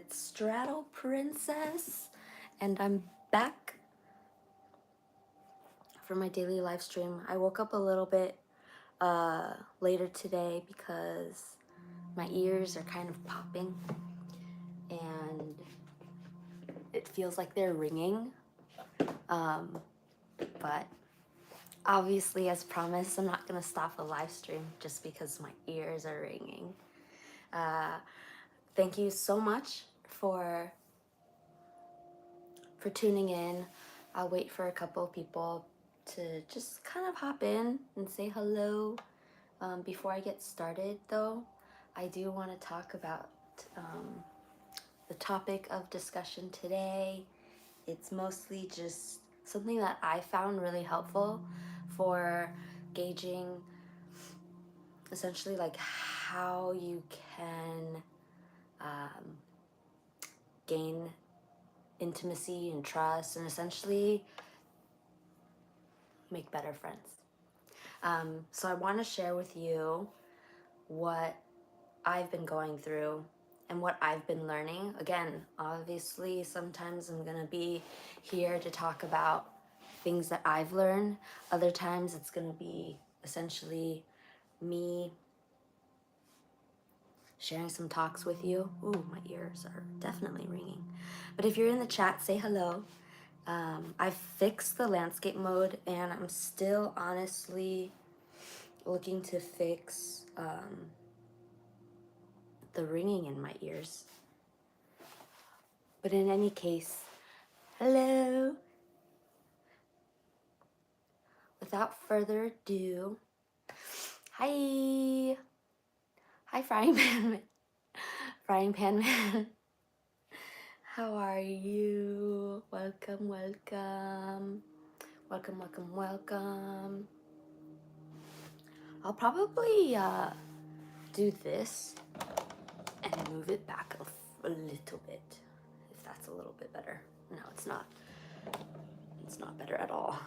it's Straddle Princess, and I'm back for my daily live stream. I woke up a little bit later today because my ears are kind of popping and it feels like they're ringing. But obviously, as promised, I'm not gonna stop a live stream just because my ears are ringing. Thank you so much for tuning in. I'll wait for a couple of people to just kind of hop in and say hello. Before I get started though, I do want to talk about the topic of discussion today. It's mostly just something that I found really helpful for gauging essentially like how you can gain intimacy and trust and essentially make better friends. So I want to share with you what I've been going through and what I've been learning. Again, obviously, sometimes I'm going to be here to talk about things that I've learned. Other times it's going to be essentially me sharing some talks with you. Ooh, my ears are definitely ringing. But if you're in the chat, say hello. I fixed the landscape mode and I'm still honestly looking to fix the ringing in my ears. But in any case, hello. Without further ado, hi. Hi, Frying Pan Man. Frying Pan Man. How are you? Welcome, welcome. Welcome, welcome, welcome. I'll probably do this and move it back a little bit, if that's a little bit better. No, it's not. It's not better at all.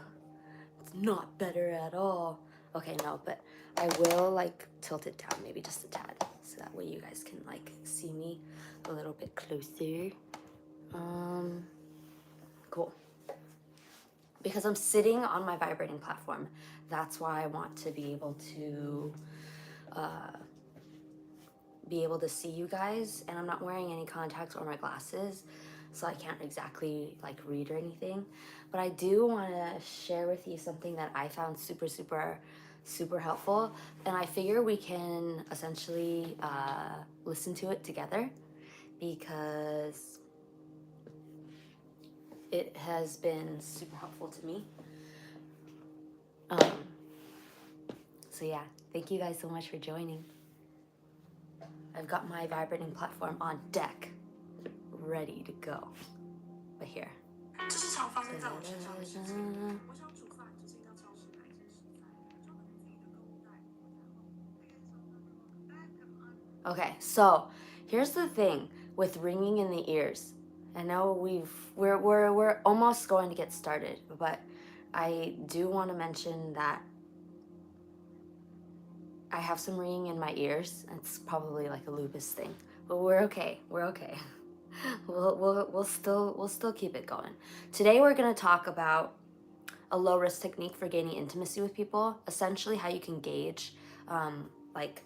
It's not better at all. Okay, no, but I will like tilt it down maybe just a tad, so that way you guys can like see me a little bit closer. Cool. Because I'm sitting on my vibrating platform, that's why I want to be able to see you guys, and I'm not wearing any contacts or my glasses, so I can't exactly like read or anything. But I do want to share with you something that I found super helpful, and I figure we can essentially listen to it together because it has been super helpful to me. So yeah, thank you guys so much for joining. I've got my vibrating platform on deck, ready to go. But here. Okay, so here's the thing with ringing in the ears. I know we're almost going to get started, but I do want to mention that I have some ringing in my ears. It's probably like a lupus thing, but we're okay. We're okay. We'll still keep it going. Today we're gonna talk about a low risk technique for gaining intimacy with people. Essentially, how you can gauge, like,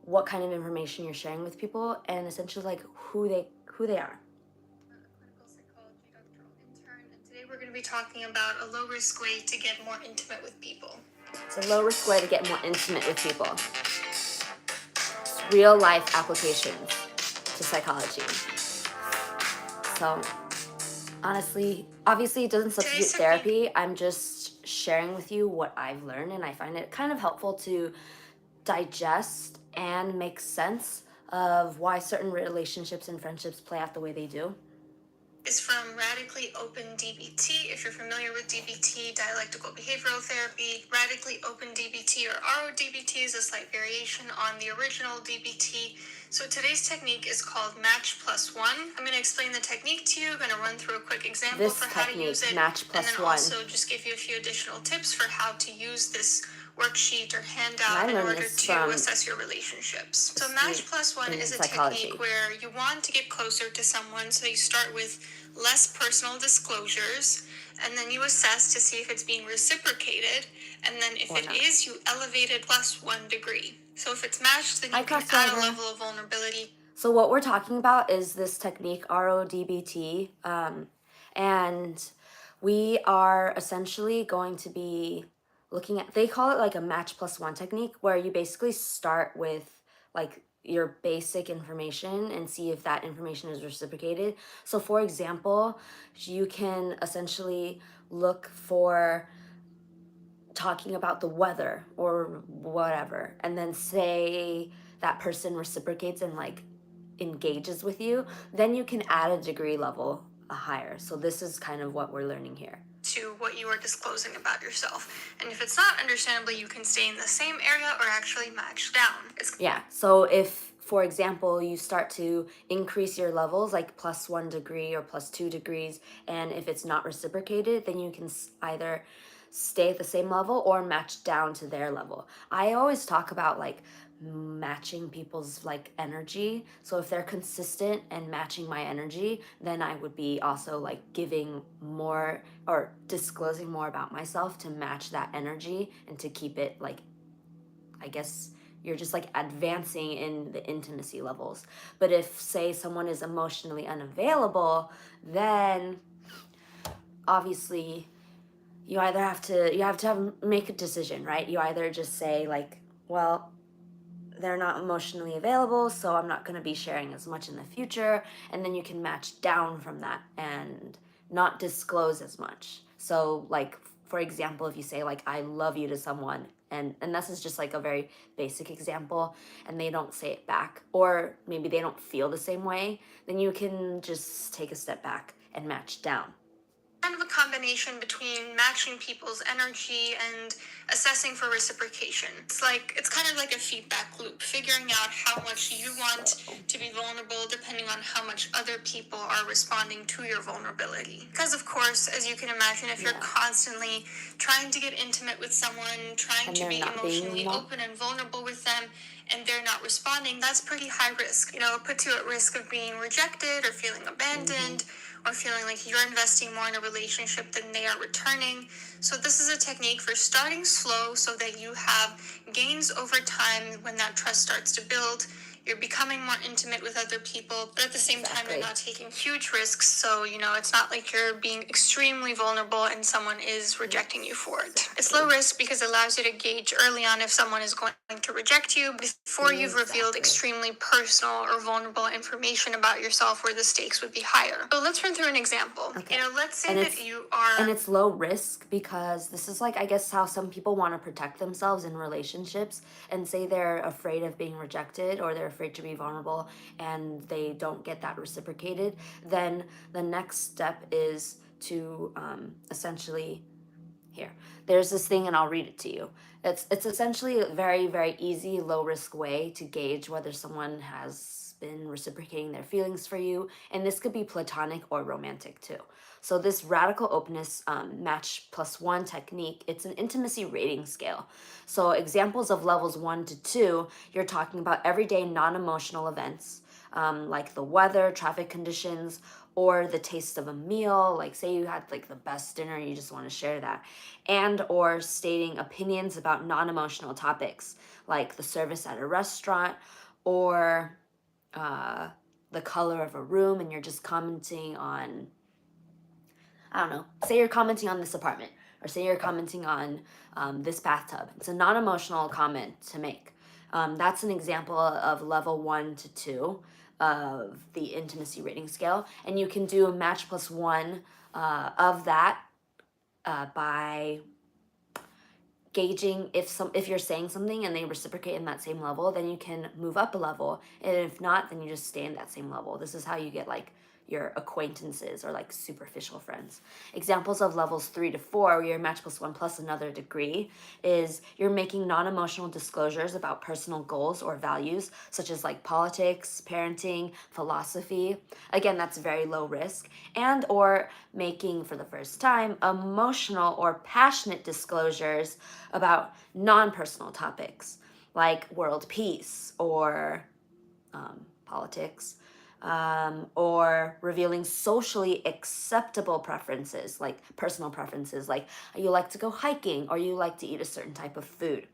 what kind of information you're sharing with people, and essentially like who they are. Clinical psychology doctoral intern, and today we're going to be talking about a low risk way to get more intimate with people. It's a low risk way to get more intimate with people. It's real life applications to psychology. So honestly, obviously it doesn't substitute therapy. I'm just sharing with you what I've learned, and I find it kind of helpful to digest and make sense of why certain relationships and friendships play out the way they do. Is from Radically Open DBT. If you're familiar with DBT, dialectical behavioral therapy, Radically Open DBT or RODBT is a slight variation on the original DBT. So today's technique is called Match Plus One. I'm going to explain the technique to you. I'm going to run through a quick example for how to use it. Match Plus and then One. also just give you a few additional tips for how to use this worksheet or And handout I in learned order this to from assess your relationships. So a Match student Plus One in is a psychology. technique where you want to get closer to someone, so you start with less personal disclosures, and then you assess to see if it's being reciprocated, and then if Or it not. is, you elevate it +1 degree. So if it's matched, then Hi, you can Crossover. add a level of vulnerability. So what we're talking about is this technique, RODBT, and we are essentially going to be looking at, they call it like a match plus one technique, where you basically start with like your basic information and see if that information is reciprocated. So for example, you can essentially look for talking about the weather or whatever, and then say that person reciprocates and like engages with you, then you can add a degree level higher. So this is kind of what we're learning here. To what you are disclosing about yourself. And if it's not, understandably, you can stay in the same area or actually match down. Yeah, so if, for example, you start to increase your levels like +1 degree or +2 degrees, and if it's not reciprocated, then you can either stay at the same level or match down to their level. I always talk about like matching people's like energy. So if they're consistent and matching my energy, then I would be also like giving more or disclosing more about myself to match that energy and to keep it like, I guess you're just like advancing in the intimacy levels. But if, say, someone is emotionally unavailable, then obviously you either have to make a decision, right? You either just say like, well, they're not emotionally available, so I'm not going to be sharing as much in the future, and then you can match down from that and not disclose as much. So like, for example, if you say like I love you to someone, and this is just like a very basic example, and they don't say it back, or maybe they don't feel the same way, then you can just take a step back and match down. Kind of a combination between matching people's energy and assessing for reciprocation. It's kind of like a feedback loop, figuring out how much you want to be vulnerable depending on how much other people are responding to your vulnerability. Because of course, as you can imagine, if you're constantly trying to get intimate with someone, trying to be emotionally open and vulnerable with them, and they're not responding, that's pretty high risk. You know, it puts you at risk of being rejected or feeling abandoned, or feeling like you're investing more in a relationship than they are returning. So this is a technique for starting slow so that you have gains over time when that trust starts to build. You're becoming more intimate with other people, but at the same time, you're not taking huge risks. So, you know, it's not like you're being extremely vulnerable and someone is rejecting you for it. It's low risk because it allows you to gauge early on if someone is going to reject you before you've revealed extremely personal or vulnerable information about yourself where the stakes would be higher. So let's run through an example. Okay. You know, let's say that you are... And it's low risk because this is like, I guess, how some people want to protect themselves in relationships, and say they're afraid of being rejected or they're afraid to be vulnerable and they don't get that reciprocated. Then the next step is to essentially, here, there's this thing and I'll read it to you. It's essentially a very, very easy, low risk way to gauge whether someone has been reciprocating their feelings for you, and this could be platonic or romantic too. So this radical openness match plus one technique, it's an intimacy rating scale. So examples of levels 1 to 2, you're talking about everyday non-emotional events, like the weather, traffic conditions, or the taste of a meal, like say you had like the best dinner and you just want to share that, and or stating opinions about non-emotional topics like the service at a restaurant, or the color of a room, and you're just commenting on, I don't know, say you're commenting on this apartment, or say you're commenting on this bathtub. It's a non-emotional comment to make. That's an example of level 1 to 2 of the intimacy rating scale, and you can do a match plus one of that by gauging if you're saying something and they reciprocate in that same level, then you can move up a level, and if not, then you just stay in that same level. This is how you get like, your acquaintances or like superficial friends. Examples of levels 3 to 4, where you're match plus 1 plus another degree, is you're making non-emotional disclosures about personal goals or values, such as like politics, parenting, philosophy. Again, that's very low risk. And or making, for the first time, emotional or passionate disclosures about non-personal topics like world peace or politics, or revealing socially acceptable preferences, like personal preferences, like you like to go hiking, or you like to eat a certain type of food,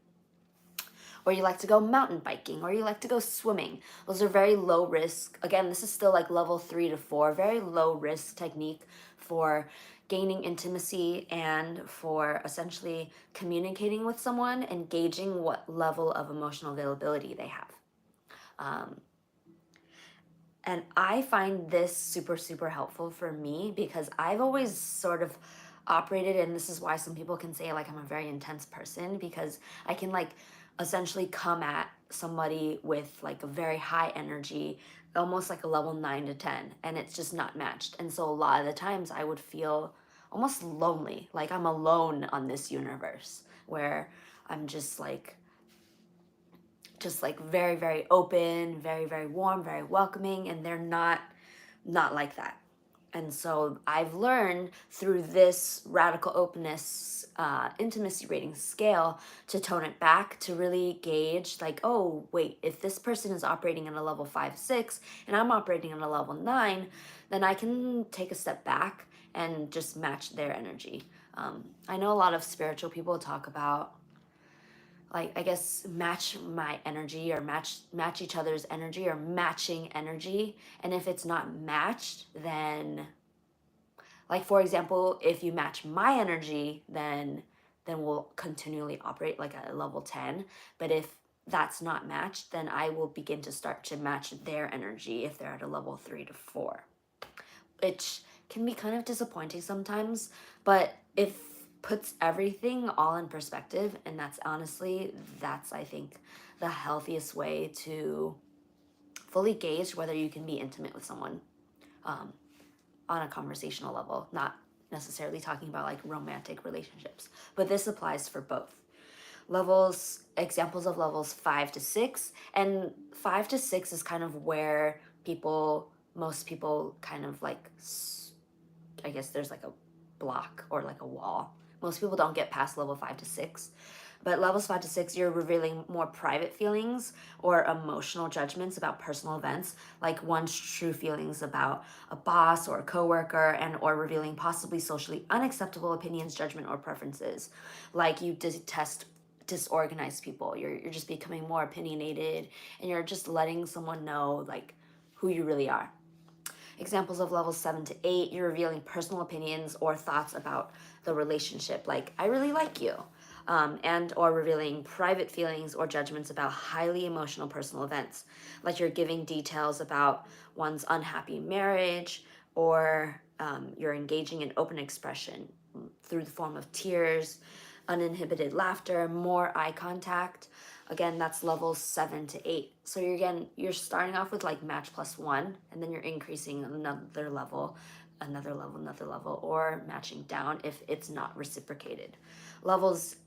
or you like to go mountain biking, or you like to go swimming. Those are very low risk. Again, this is still like level 3 to 4, very low risk technique for gaining intimacy and for essentially communicating with someone and gauging what level of emotional availability they have. And I find this super, super helpful for me because I've always sort of operated, and this is why some people can say like I'm a very intense person, because I can like essentially come at somebody with like a very high energy, almost like a level 9 to 10, and it's just not matched. And so a lot of the times I would feel almost lonely, like I'm alone on this universe where I'm just like very, very open, very, very warm, very welcoming, and they're not like that. And so I've learned through this radical openness intimacy rating scale to tone it back, to really gauge like, oh wait, if this person is operating at a level 5 6 and I'm operating at a level 9, then I can take a step back and just match their energy. I know a lot of spiritual people talk about, like, I guess match my energy, or match each other's energy, or matching energy. And if it's not matched, then, like, for example, if you match my energy, then we'll continually operate like at a level 10. But if that's not matched, then I will begin to start to match their energy if they're at a level 3 to 4, which can be kind of disappointing sometimes, but if puts everything all in perspective, and that's honestly, that's, I think, the healthiest way to fully gauge whether you can be intimate with someone on a conversational level, not necessarily talking about like romantic relationships, but this applies for both levels. Examples of levels 5 to 6, and 5 to 6 is kind of where most people kind of like, I guess there's like a block or like a wall. Most people don't get past level 5 to 6. But levels 5 to 6, you're revealing more private feelings or emotional judgments about personal events, like one's true feelings about a boss or a coworker, and or revealing possibly socially unacceptable opinions, judgment, or preferences, like you detest disorganized people. You're just becoming more opinionated, and you're just letting someone know like who you really are. Examples of levels 7 to 8, you're revealing personal opinions or thoughts about the relationship, like I really like you, and or revealing private feelings or judgments about highly emotional personal events, like you're giving details about one's unhappy marriage, or you're engaging in open expression through the form of tears, uninhibited laughter, more eye contact. Again, that's levels 7 to 8. So you're starting off with like match plus 1, and then you're increasing another level, another level, or matching down if it's not reciprocated.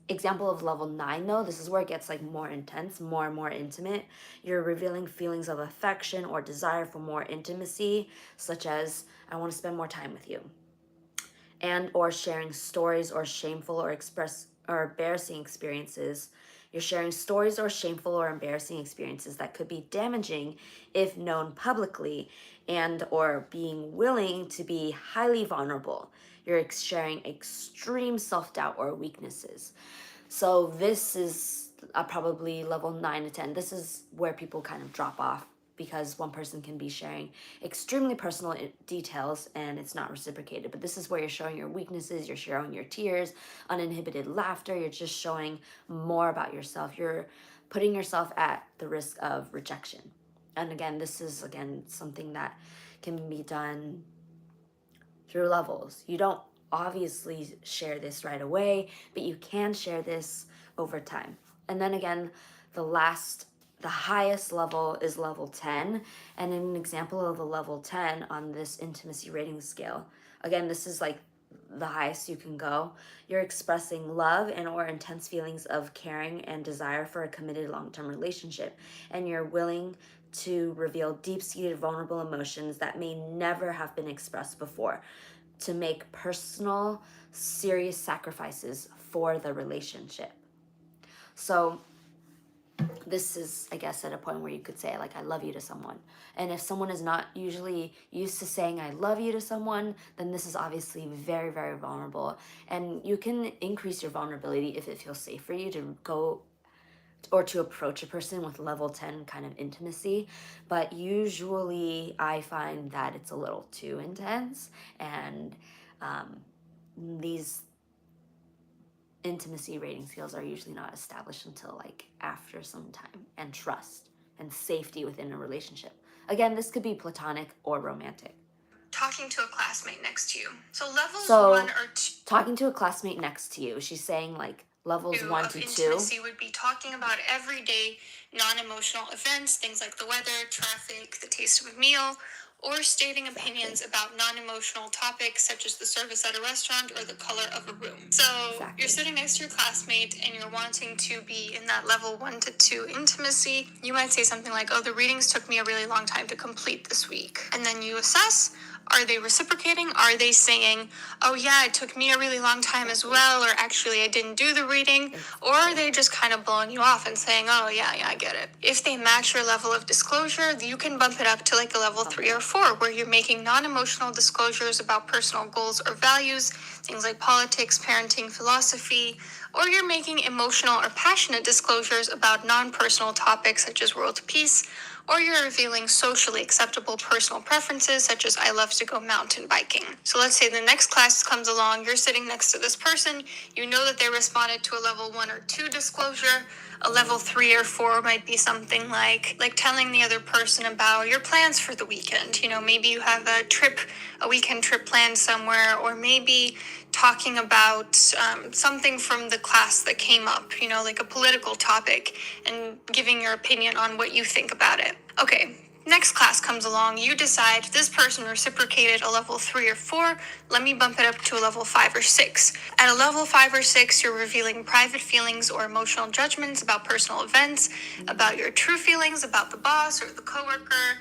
Example of level 9 though, this is where it gets like more intense, more and more intimate. You're revealing feelings of affection or desire for more intimacy, such as I want to spend more time with you, and or sharing stories or shameful or embarrassing experiences. You're sharing stories or shameful or embarrassing experiences that could be damaging if known publicly, and or being willing to be highly vulnerable. You're sharing extreme self-doubt or weaknesses. So this is probably level 9 to 10. This is where people kind of drop off, because one person can be sharing extremely personal details and it's not reciprocated. But this is where you're showing your weaknesses, you're showing your tears, uninhibited laughter, you're just showing more about yourself. You're putting yourself at the risk of rejection. And again, this is something that can be done through levels. You don't obviously share this right away, but you can share this over time. And then again, the last the highest level is level 10. And an example of a level 10 on this intimacy rating scale, again, this is like the highest you can go. You're expressing love and or intense feelings of caring and desire for a committed long-term relationship, and you're willing to reveal deep-seated vulnerable emotions that may never have been expressed before, to make personal serious sacrifices for the relationship. So this is, I guess, at a point where you could say, like, I love you to someone. And if someone is not usually used to saying I love you to someone, then this is obviously very, very vulnerable. And you can increase your vulnerability if it feels safe for you to go or to approach a person with level 10 kind of intimacy. But usually I find that it's a little too intense, and these intimacy rating scales are usually not established until like after some time, and trust and safety within a relationship. Again, this could be platonic or romantic. Talking to a classmate next to you. So levels So 1 or 2 talking to a classmate next to you, she's saying like levels 1 of to 2. intimacy would be talking about everyday non-emotional events, things like the weather, traffic, the taste of a meal, or stating opinions about non-emotional topics such as the service at a restaurant or the color of a room. So you're sitting next to your classmate and you're wanting to be in that level 1 to 2 intimacy. You might say something like, oh, the readings took me a really long time to complete this week. And then you assess, are they reciprocating? Are they saying, oh yeah, it took me a really long time as well, or actually I didn't do the reading? Or are they just kind of blowing you off and saying, oh yeah, I get it. If they match your level of disclosure, you can bump it up to like a level 3 or 4, where you're making non-emotional disclosures about personal goals or values, things like politics, parenting, philosophy, or you're making emotional or passionate disclosures about non-personal topics such as world peace, or you're revealing socially acceptable personal preferences such as I love to go mountain biking. So let's say the next class comes along, you're sitting next to this person, you know that they responded to a level 1 or 2 disclosure. A level 3 or 4 might be something like telling the other person about your plans for the weekend. You know, maybe you have a weekend trip planned somewhere, or maybe talking about something from the class that came up, you know, like a political topic, and giving your opinion on what you think about it. Okay, next class comes along, you decide this person reciprocated a level 3 or 4, let me bump it up to a level 5 or 6. At a level 5 or 6, you're revealing private feelings or emotional judgments about personal events, about your true feelings about the boss or the coworker,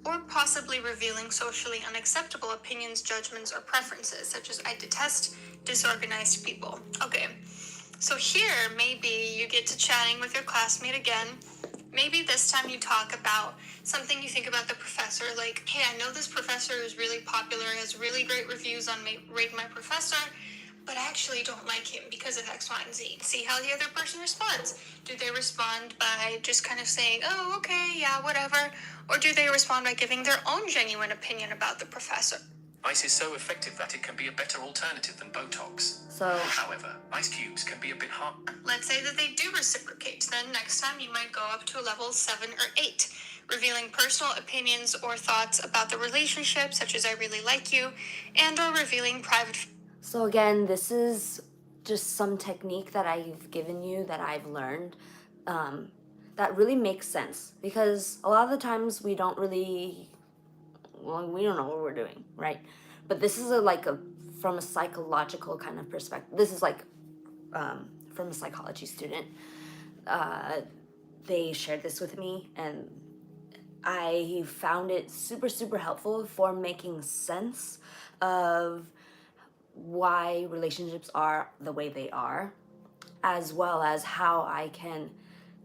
or possibly revealing socially unacceptable opinions, judgments, or preferences, such as I detest disorganized people. Okay, so here maybe you get to chatting with your classmate again. Maybe this time you talk about something you think about the professor, like, hey, I know this professor is really popular, has really great reviews on Rate My Professor, but I actually don't like him because of X, Y, and Z. See how the other person responds. Do they respond by just kind of saying, oh, okay, yeah, whatever? Or do they respond by giving their own genuine opinion about the professor? Ice is so effective that it can be a better alternative than Botox. However, ice cubes can be a bit hard. Let's say that they do reciprocate. Then next time you might go up to a level 7 or 8, revealing personal opinions or thoughts about the relationship, such as I really like you, and or revealing private. So again, this is just some technique that I've given you that I've learned that really makes sense, because a lot of the times we don't really, well, we don't know what we're doing, right? But this is from a psychological kind of perspective. This is like from a psychology student. They shared this with me, and I found it super, super helpful for making sense of why relationships are the way they are, as well as how I can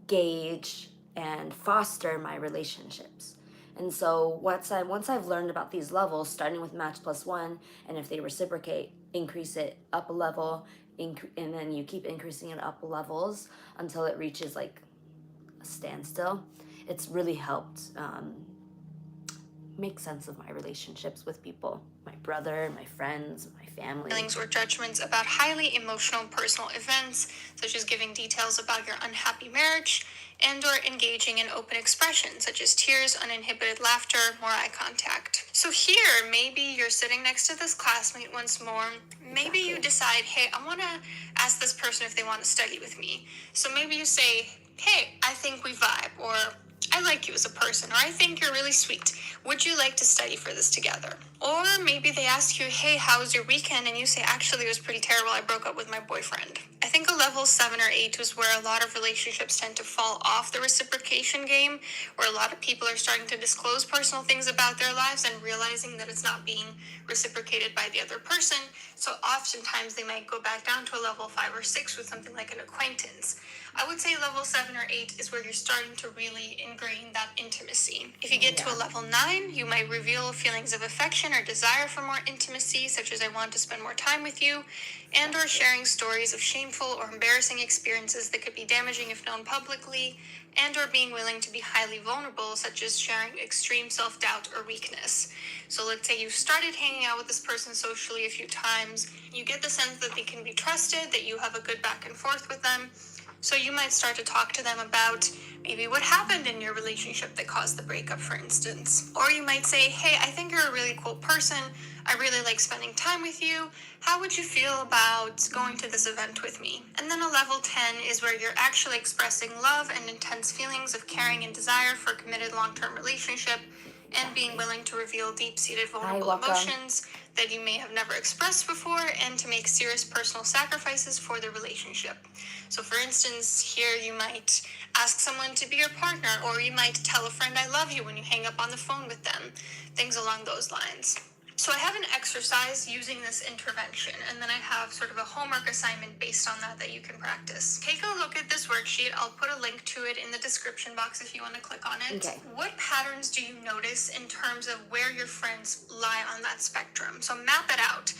gauge and foster my relationships. And so once I've learned about these levels, starting with match plus 1, and if they reciprocate, increase it up a level, and then you keep increasing it up levels until it reaches like a standstill. It's really helped make sense of my relationships with people, my brother, my friends, my family. Feelings or judgments about highly emotional personal events, such as giving details about your unhappy marriage, and or engaging in open expression, such as tears, uninhibited laughter, more eye contact. So here, maybe you're sitting next to this classmate once more. Maybe you decide, hey, I want to ask this person if they want to study with me. So maybe you say, hey, I think we vibe, or I like you as a person, or I think you're really sweet. Would you like to study for this together? Or maybe they ask you, hey, how was your weekend? And you say, actually, it was pretty terrible. I broke up with my boyfriend. I think a level 7 or 8 is where a lot of relationships tend to fall off the reciprocation game, where a lot of people are starting to disclose personal things about their lives and realizing that it's not being reciprocated by the other person. So oftentimes they might go back down to a level 5 or 6 with something like an acquaintance. I would say level 7 or 8 is where you're starting to really ingrain that intimacy. If you get to a level 9, you might reveal feelings of affection or desire for more intimacy, such as I want to spend more time with you, and or sharing stories of shameful or embarrassing experiences that could be damaging if known publicly, and or being willing to be highly vulnerable, such as sharing extreme self-doubt or weakness. So let's say you've started hanging out with this person socially a few times, you get the sense that they can be trusted, that you have a good back and forth with them. So you might start to talk to them about maybe what happened in your relationship that caused the breakup, for instance. Or you might say, hey, I think you're a really cool person. I really like spending time with you. How would you feel about going to this event with me? And then a level 10 is where you're actually expressing love and intense feelings of caring and desire for a committed long-term relationship, and being willing to reveal deep-seated vulnerable emotions that you may have never expressed before, and to make serious personal sacrifices for the relationship. So for instance, here you might ask someone to be your partner, or you might tell a friend I love you when you hang up on the phone with them, things along those lines. So I have an exercise using this intervention, and then I have sort of a homework assignment based on that you can practice. Take a look at this worksheet. I'll put a link to it in the description box if you want to click on it. Okay. What patterns do you notice in terms of where your friends lie on that spectrum? So map it out.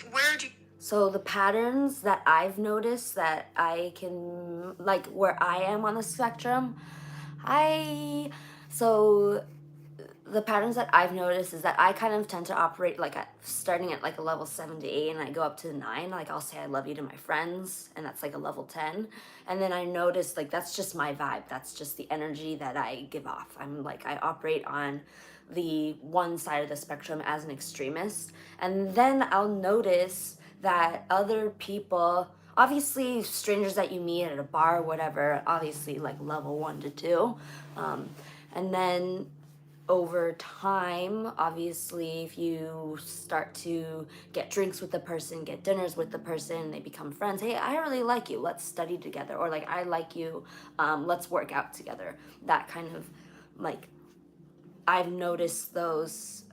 So the patterns that I've noticed that I can, like where I am on the spectrum, so the patterns that I've noticed is that I kind of tend to operate like starting at like a level 7 to 8, and I go up to 9. Like I'll say I love you to my friends, and that's like a level 10. And then I notice like that's just my vibe. That's just the energy that I give off. I operate on the one side of the spectrum as an extremist. And then I'll notice that other people, obviously strangers that you meet at a bar or whatever, obviously like level 1 to 2. And then over time, obviously, if you start to get drinks with the person, get dinners with the person, they become friends. Hey, I really like you. Let's study together. Or like, I like you. Let's work out together. That kind of like, I've noticed those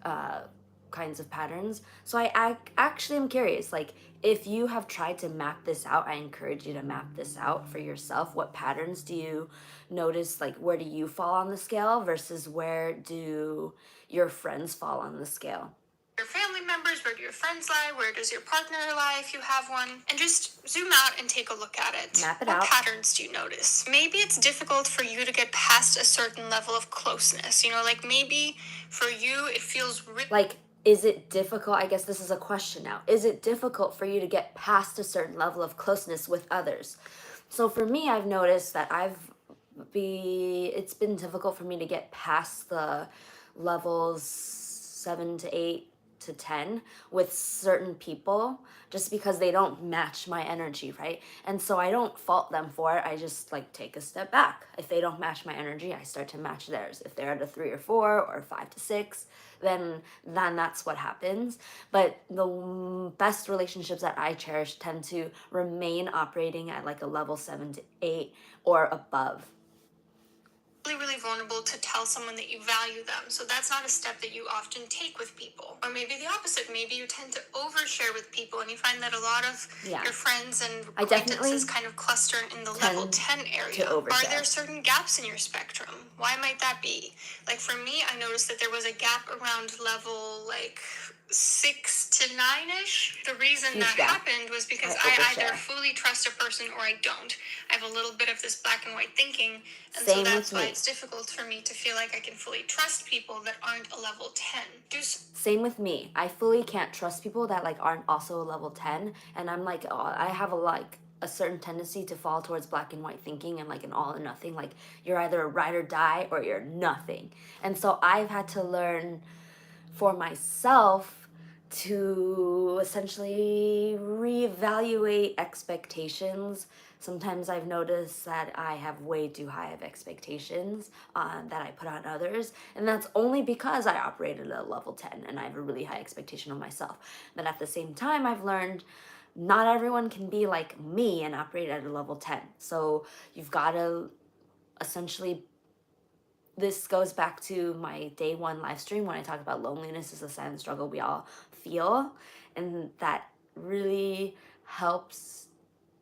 kinds of patterns. So I actually am curious, like if you have tried to map this out, I encourage you to map this out for yourself. What patterns do you notice? Like where do you fall on the scale versus where do your friends fall on the scale? Your family members, where do your friends lie, where does your partner lie if you have one, and just zoom out and take a look at it. Map it out. What patterns do you notice? Maybe it's difficult for you to get past a certain level of closeness, like maybe for you it feels like, is it difficult? I guess this is a question now. Is it difficult for you to get past a certain level of closeness with others? So for me, I've noticed that it's been difficult for me to get past the levels 7 to 8 to 10 with certain people, just because they don't match my energy, right? And so I don't fault them for it. I just like take a step back. If they don't match my energy, I start to match theirs. If they're at a 3 or 4 or 5 to 6, then that's what happens. But the best relationships that I cherish tend to remain operating at like a level 7 to 8 or above. Really vulnerable to tell someone that you value them. So that's not a step that you often take with people. Or Or maybe the opposite. Maybe you tend to overshare with people and you find that a lot of your friends and acquaintances kind of cluster in the level 10 area. Are there certain gaps in your spectrum? Why might that be? Like for me, I noticed that there was a gap around level like 6 to 9-ish. The reason that happened was because I either fully trust a person or I don't. I have a little bit of this black and white thinking, and so that's why it's difficult for me to feel like I can fully trust people that aren't a level 10. Same with me. I fully can't trust people that like aren't also a level 10, and I'm like, I have a certain tendency to fall towards black and white thinking and like an all or nothing. Like you're either a ride or die or you're nothing. And so I've had to learn for myself to essentially reevaluate expectations. Sometimes I've noticed that I have way too high of expectations that I put on others, and that's only because I operated at a level 10 and I have a really high expectation of myself. But at the same time, I've learned not everyone can be like me and operate at a level 10. So you've got to essentially, this goes back to my day one live stream when I talk about loneliness is a silent struggle we all feel, and that really helps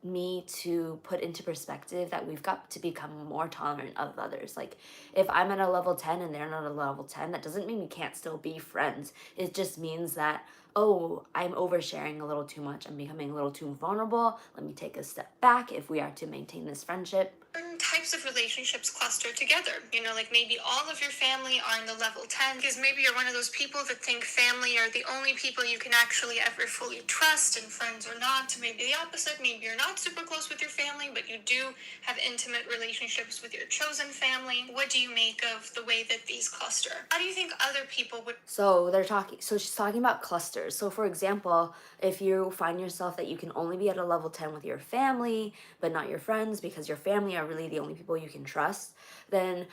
me to put into perspective that we've got to become more tolerant of others. Like if I'm at a level 10 and they're not a level 10, that doesn't mean we can't still be friends. It just means that, oh, I'm oversharing a little too much, I'm becoming a little too vulnerable, let me take a step back if we are to maintain this friendship. Certain types of relationships cluster together. You know, like maybe all of your family are in the level 10 because maybe you're one of those people that think family are the only people you can actually ever fully trust and friends are not. Maybe the opposite. Maybe you're not super close with your family, but you do have intimate relationships with your chosen family. What do you make of the way that these cluster? How do you think other people would... So she's talking about clusters. So for example, if you find yourself that you can only be at a level 10 with your family, but not your friends because your family are really the only people you can trust, then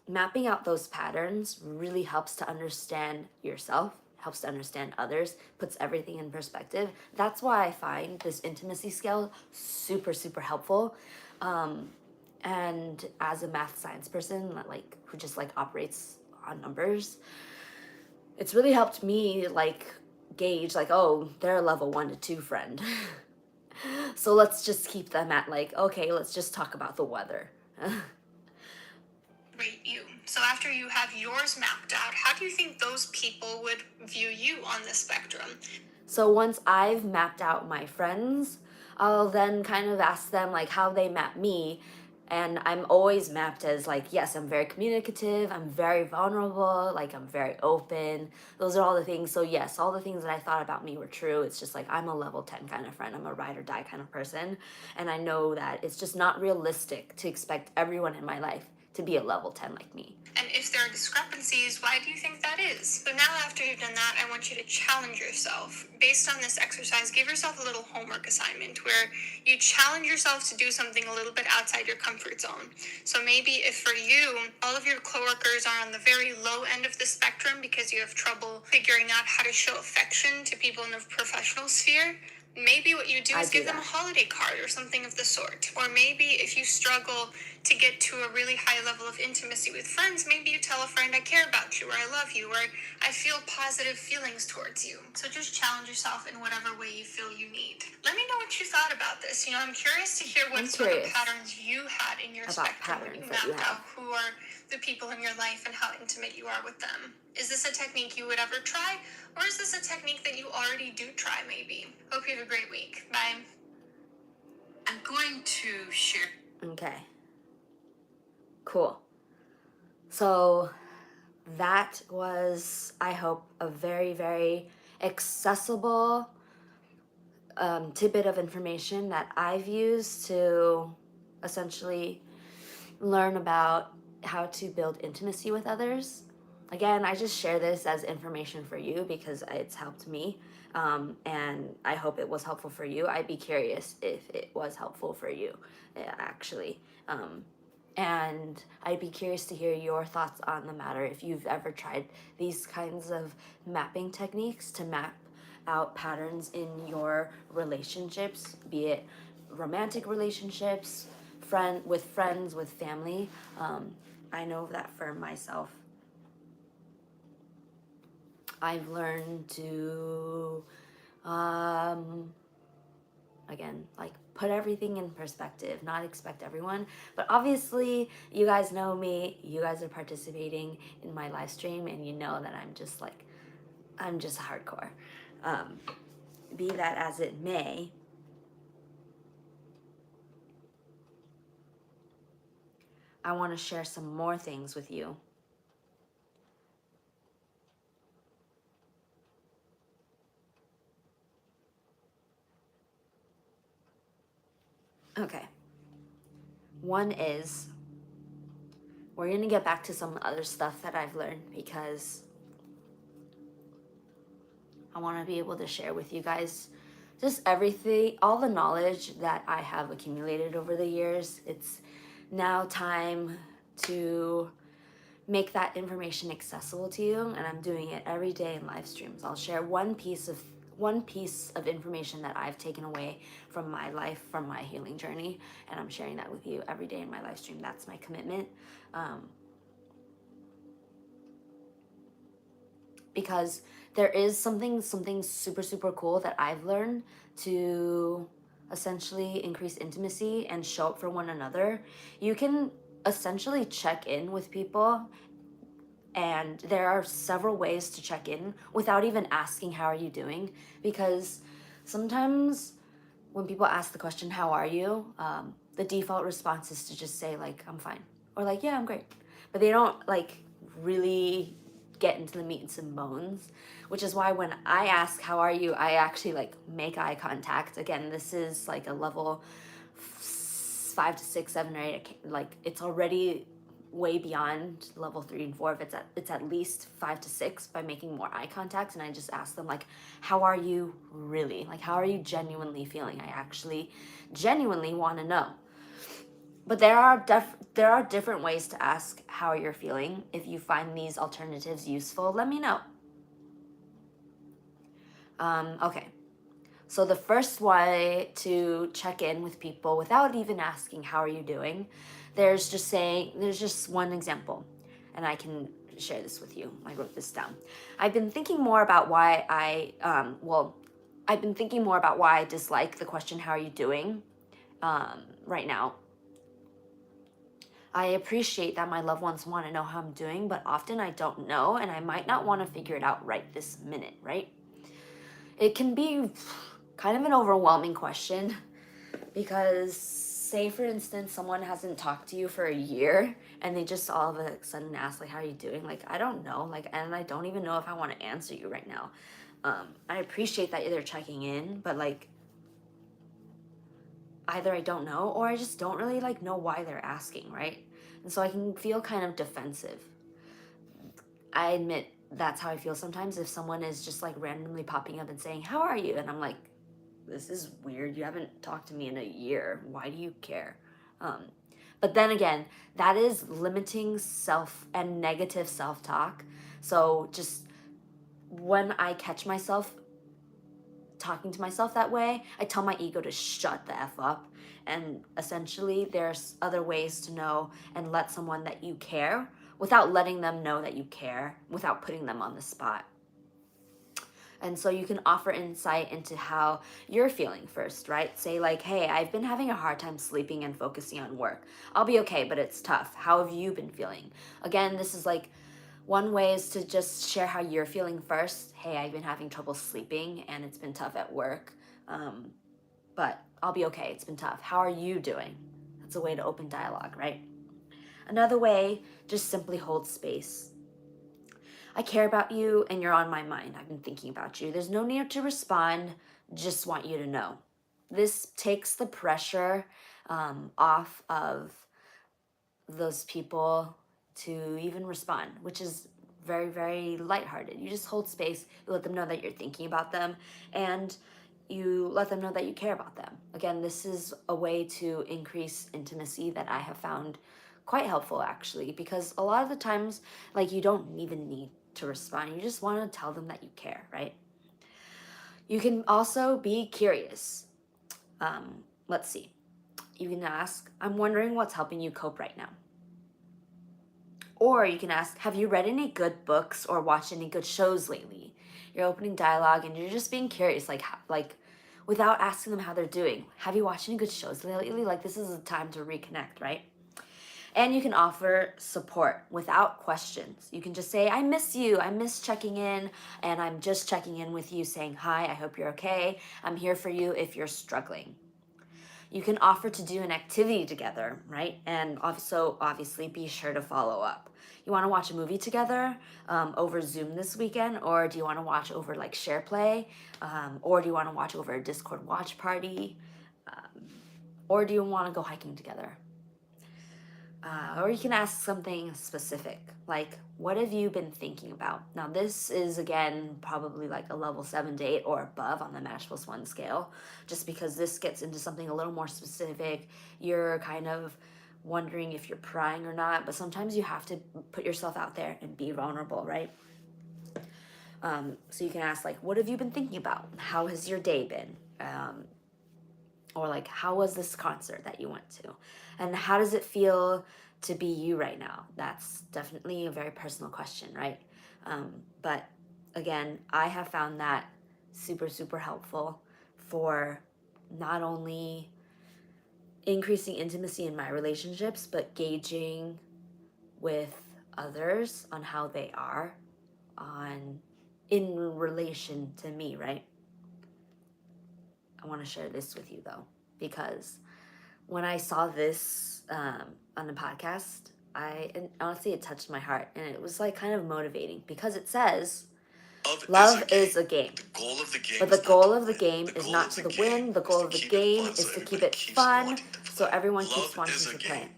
mapping out those patterns really helps to understand yourself, helps to understand others, puts everything in perspective. That's why I find this intimacy scale super, super helpful. And as a math science person, like who just like operates on numbers, it's really helped me like gauge like, oh, they're a level 1 to 2 friend. So let's just keep them at like, okay, let's just talk about the weather. Rate you. So after you have yours mapped out, how do you think those people would view you on the spectrum? So once I've mapped out my friends, I'll then kind of ask them like how they map me. And I'm always mapped as like, yes, I'm very communicative, I'm very vulnerable, like I'm very open. Those are all the things. So yes, all the things that I thought about me were true. It's just like I'm a level 10 kind of friend. I'm a ride or die kind of person. And I know that it's just not realistic to expect everyone in my life to be a level 10 like me. And if there are discrepancies, why do you think that is? So now after you've done that, I want you to challenge yourself. Based on this exercise, give yourself a little homework assignment where you challenge yourself to do something a little bit outside your comfort zone. So maybe if for you, all of your coworkers are on the very low end of the spectrum because you have trouble figuring out how to show affection to people in the professional sphere, maybe what you do is give them a holiday card or something of the sort. Or maybe if you struggle to get to a really high level of intimacy with friends, maybe you tell a friend, I care about you, or I love you, or I feel positive feelings towards you. So just challenge yourself in whatever way you feel you need. Let me know what you thought about this. You know, I'm curious to hear what sort of patterns you had in your spectrum when you mapped out who are the people in your life and how intimate you are with them. Is this a technique you would ever try, or is this a technique that you already do try maybe? Hope you have a great week. Bye. I'm going to share. Okay. Cool. So that was, I hope, a very, very accessible tidbit of information that I've used to essentially learn about how to build intimacy with others. Again, I just share this as information for you because it's helped me, and I hope it was helpful for you. I'd be curious if it was helpful for you, actually. And I'd be curious to hear your thoughts on the matter if you've ever tried these kinds of mapping techniques to map out patterns in your relationships, be it romantic relationships, with friends, with family. I know that for myself, I've learned to, again, like put everything in perspective, not expect everyone. But obviously, you guys know me, you guys are participating in my live stream, and you know that I'm just hardcore. Be that as it may, I want to share some more things with you. Okay. One is, we're going to get back to some other stuff that I've learned because I want to be able to share with you guys just everything, all the knowledge that I have accumulated over the years. It's now time to make that information accessible to you, and I'm doing it every day in live streams. I'll share one piece of information that I've taken away from my life, from my healing journey, and I'm sharing that with you every day in my live stream. That's my commitment. Because there is something super cool that I've learned to essentially increase intimacy and show up for one another. You can essentially check in with people, and there are several ways to check in without even asking how are you doing, because sometimes when people ask the question how are you, the default response is to just say like I'm fine, or like yeah I'm great, but they don't like really get into the meats and bones, which is why when I ask how are you, I actually like make eye contact. Again, this is like a level 5 to 6 7 or 8, like it's already way beyond level 3 and 4. If it's at least 5 to 6 by making more eye contact, and I just ask them like how are you really, like how are you genuinely feeling. I actually genuinely want to know. But there are different ways to ask how you're feeling. If you find these alternatives useful, let me know. Okay, so the first way to check in with people without even asking how are you doing, there's just one example, and I can share this with you. I wrote this down. I've been thinking more about why I dislike the question how are you doing right now. I appreciate that my loved ones want to know how I'm doing, but often I don't know, and I might not want to figure it out right this minute, right? It can be kind of an overwhelming question because, say for instance, someone hasn't talked to you for a year and they just all of a sudden ask like how are you doing. Like I don't know, like, and I don't even know if I want to answer you right now. I appreciate that they're checking in, but like either I don't know or I just don't really like know why they're asking, right? And so I can feel kind of defensive. I admit that's how I feel sometimes if someone is just like randomly popping up and saying how are you, and I'm like, this is weird. You haven't talked to me in a year. Why do you care? But then again, that is limiting self and negative self-talk. So just when I catch myself talking to myself that way, I tell my ego to shut the F up. And essentially, there's other ways to know and let someone that you care without letting them know that you care, without putting them on the spot. And so you can offer insight into how you're feeling first, right? Say like, hey, I've been having a hard time sleeping and focusing on work. I'll be okay, but it's tough. How have you been feeling? Again, this is like one way is to just share how you're feeling first. Hey, I've been having trouble sleeping and it's been tough at work, but I'll be okay. It's been tough. How are you doing? That's a way to open dialogue, right? Another way, just simply hold space. I care about you and you're on my mind. I've been thinking about you. There's no need to respond. Just want you to know. This takes the pressure off of those people to even respond, which is very lighthearted. You just hold space, you let them know that you're thinking about them, and you let them know that you care about them. Again, this is a way to increase intimacy that I have found quite helpful actually, because a lot of the times, like, you don't even need to respond. You just want to tell them that you care, right? You can also be curious. Let's see. You can ask, I'm wondering what's helping you cope right now. Or you can ask, have you read any good books or watched any good shows lately? You're opening dialogue and you're just being curious, like without asking them how they're doing. Have you watched any good shows lately? Like, this is a time to reconnect, right? And you can offer support without questions. You can just say, I miss you. I miss checking in. And I'm just checking in with you saying, hi, I hope you're okay. I'm here for you if you're struggling. You can offer to do an activity together, right? And also, obviously, be sure to follow up. You want to watch a movie together over Zoom this weekend, or do you want to watch over like SharePlay, or do you want to watch over a Discord watch party, or do you want to go hiking together? Or you can ask something specific, like, what have you been thinking about? Now, this is, again, probably like a level 7 to 8 or above on the Match+1 scale, just because this gets into something a little more specific. You're kind of wondering if you're prying or not, but sometimes you have to put yourself out there and be vulnerable, right? So you can ask, like, what have you been thinking about? How has your day been? Or like, how was this concert that you went to? And how does it feel to be you right now? That's definitely a very personal question, right? But again, I have found that super, super helpful for not only increasing intimacy in my relationships, but gauging with others on how they are in relation to me, right? I want to share this with you though, because when I saw this on the podcast, and honestly, it touched my heart, and it was like kind of motivating because it says, love is a game. But the goal of the game is not to win. The goal of the game is to keep it fun, so everyone keeps wanting to play.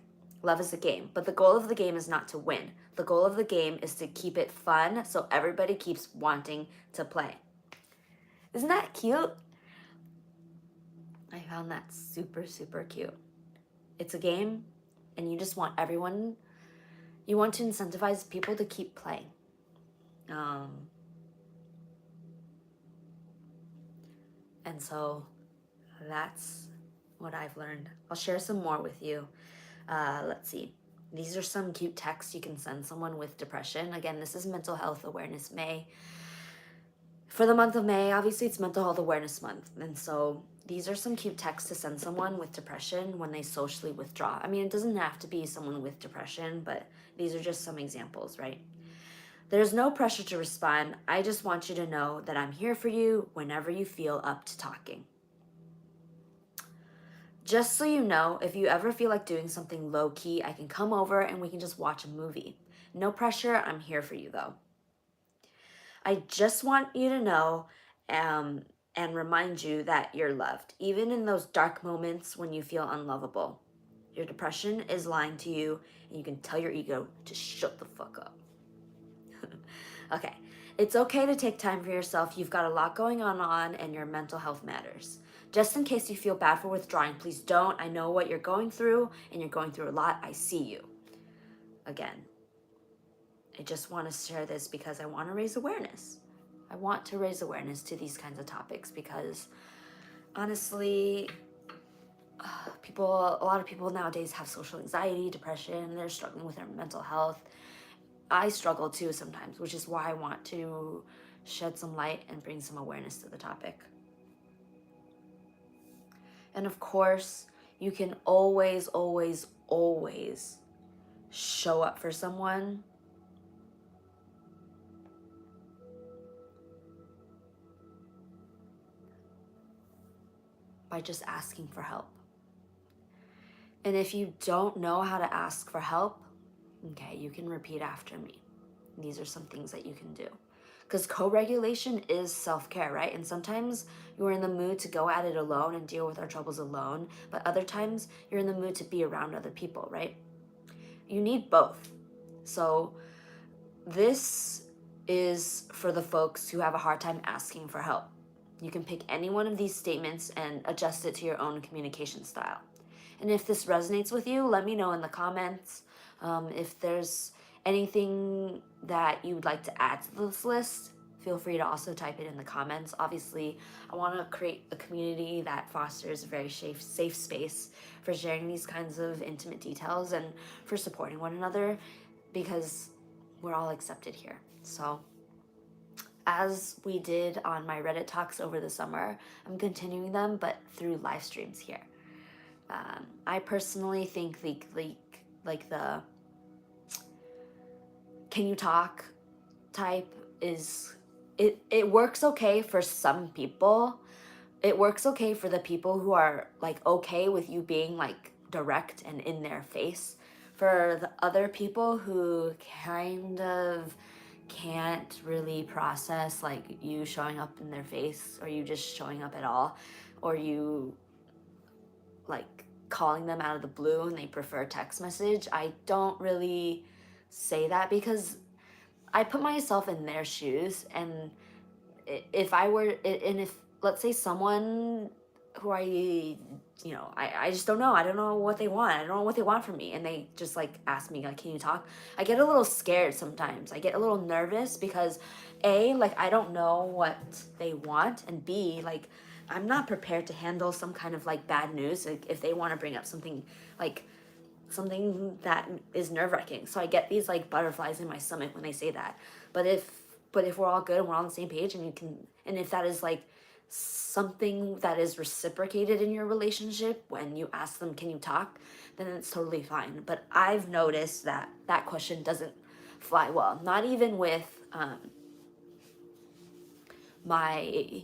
Love is a game, but the goal of the game is not to win. The goal of the game is to keep it fun, so everybody keeps wanting to play. Isn't that cute? I found that super, super cute. It's a game, and you just want everyone, you want to incentivize people to keep playing. And so that's what I've learned. I'll share some more with you. Let's see. These are some cute texts you can send someone with depression. Again, this is Mental Health Awareness May. For the month of May, obviously it's Mental Health Awareness Month. And so these are some cute texts to send someone with depression when they socially withdraw. I mean, it doesn't have to be someone with depression, but these are just some examples, right? There's no pressure to respond. I just want you to know that I'm here for you whenever you feel up to talking. Just so you know, if you ever feel like doing something low-key, I can come over and we can just watch a movie. No pressure, I'm here for you though. I just want you to know and remind you that you're loved, even in those dark moments when you feel unlovable. Your depression is lying to you, and you can tell your ego to shut the fuck up. Okay, it's okay to take time for yourself. You've got a lot going on, and your mental health matters. Just in case you feel bad for withdrawing, please don't. I know what you're going through, and you're going through a lot. I see you. Again, I just want to share this because I want to raise awareness. I want to raise awareness to these kinds of topics because honestly, a lot of people nowadays have social anxiety, depression, they're struggling with their mental health. I struggle too sometimes, which is why I want to shed some light and bring some awareness to the topic. And of course, you can always, always, always show up for someone by just asking for help. And if you don't know how to ask for help, okay, you can repeat after me. These are some things that you can do. Because co-regulation is self-care, right? And sometimes you're in the mood to go at it alone and deal with our troubles alone, but other times you're in the mood to be around other people, right? You need both. So this is for the folks who have a hard time asking for help. You can pick any one of these statements and adjust it to your own communication style. And if this resonates with you, let me know in the comments. If there's anything that you would like to add to this list, feel free to also type it in the comments. Obviously, I want to create a community that fosters a very safe space for sharing these kinds of intimate details and for supporting one another. because we're all accepted here. So as we did on my Reddit talks over the summer, I'm continuing them, but through live streams here. I personally think like the can you talk type is it works okay for some people. It works okay for the people who are like okay with you being like direct and in their face. For the other people who kind of can't really process like you showing up in their face, or you just showing up at all, or you like calling them out of the blue and they prefer text message, I don't really say that because I put myself in their shoes. And if I were, and if let's say someone who I just don't know, I don't know what they want, I don't know what they want from me, and they just like ask me like, can you talk? I get a little scared sometimes. I get a little nervous because A, like I don't know what they want, and B, like I'm not prepared to handle some kind of like bad news, like if they want to bring up something like something that is nerve-wracking. So I get these like butterflies in my stomach when they say that. But if we're all good and we're all on the same page, and if that is like something that is reciprocated in your relationship when you ask them, can you talk, then it's totally fine. But I've noticed that that question doesn't fly well, not even with my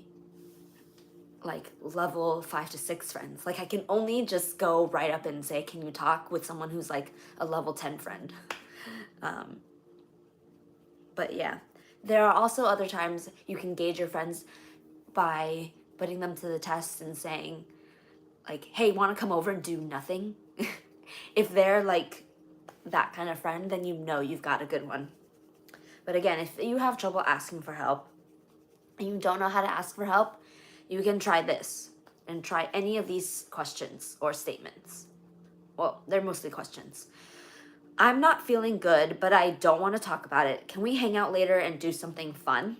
like level 5 to 6 friends. Like I can only just go right up and say, can you talk, with someone who's like a level 10 friend. But yeah, there are also other times you can gauge your friends by putting them to the test and saying like, hey, want to come over and do nothing? If they're like that kind of friend, then you know you've got a good one. But again, if you have trouble asking for help and you don't know how to ask for help, you can try this and try any of these questions or statements. Well, they're mostly questions. I'm not feeling good, but I don't want to talk about it. Can we hang out later and do something fun?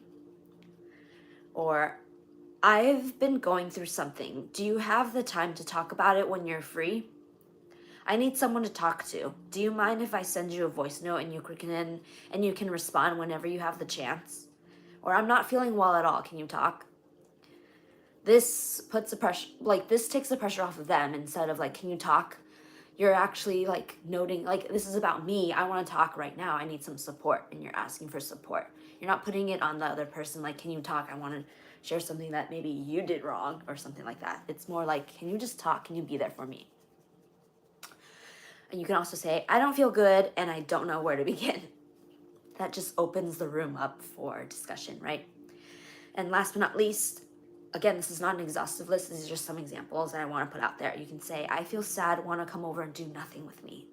Or, I've been going through something. Do you have the time to talk about it when you're free? I need someone to talk to. Do you mind if I send you a voice note and you can respond whenever you have the chance? Or, I'm not feeling well at all. Can you talk? This puts the pressure, like this takes the pressure off of them. Instead of like, can you talk? You're actually like noting like, this is about me. I want to talk right now. I need some support. And you're asking for support. You're not putting it on the other person like, can you talk? I want to share something that maybe you did wrong or something like that. It's more like, can you just talk? Can you be there for me? And you can also say, I don't feel good and I don't know where to begin. That just opens the room up for discussion, right? And last but not least, again, this is not an exhaustive list. These are just some examples that I want to put out there. You can say, I feel sad, want to come over and do nothing with me.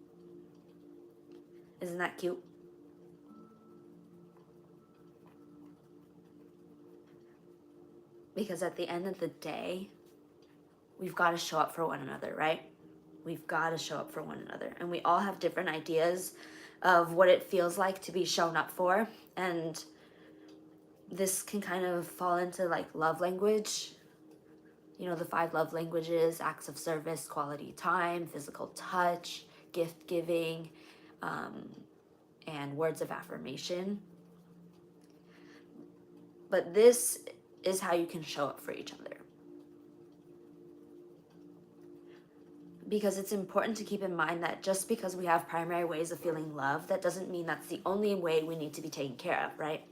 Isn't that cute? Because at the end of the day, we've got to show up for one another, right? We've got to show up for one another. And we all have different ideas of what it feels like to be shown up for. And this can kind of fall into like love language. You know, the 5 love languages: acts of service, quality time, physical touch, gift giving, and words of affirmation. But this is how you can show up for each other. Because it's important to keep in mind that just because we have primary ways of feeling love, that doesn't mean that's the only way we need to be taken care of, right?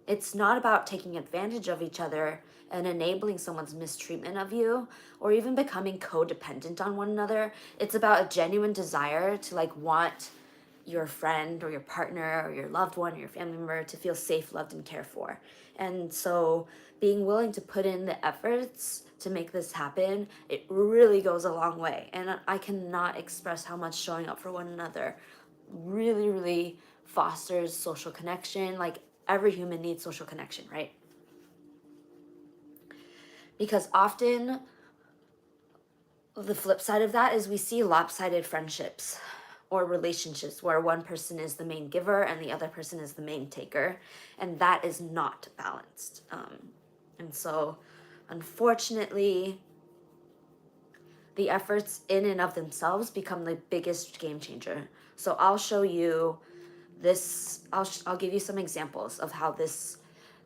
It's not about taking advantage of each other and enabling someone's mistreatment of you, or even becoming codependent on one another. It's about a genuine desire to like want your friend or your partner or your loved one or your family member to feel safe, loved, and cared for. And so being willing to put in the efforts to make this happen, it really goes a long way. And I cannot express how much showing up for one another really, really fosters social connection. Like every human needs social connection, right? Because often the flip side of that is we see lopsided friendships or relationships where one person is the main giver and the other person is the main taker, and that is not balanced. And so, unfortunately, the efforts in and of themselves become the biggest game changer. So I'll show you this. I'll give you some examples of how this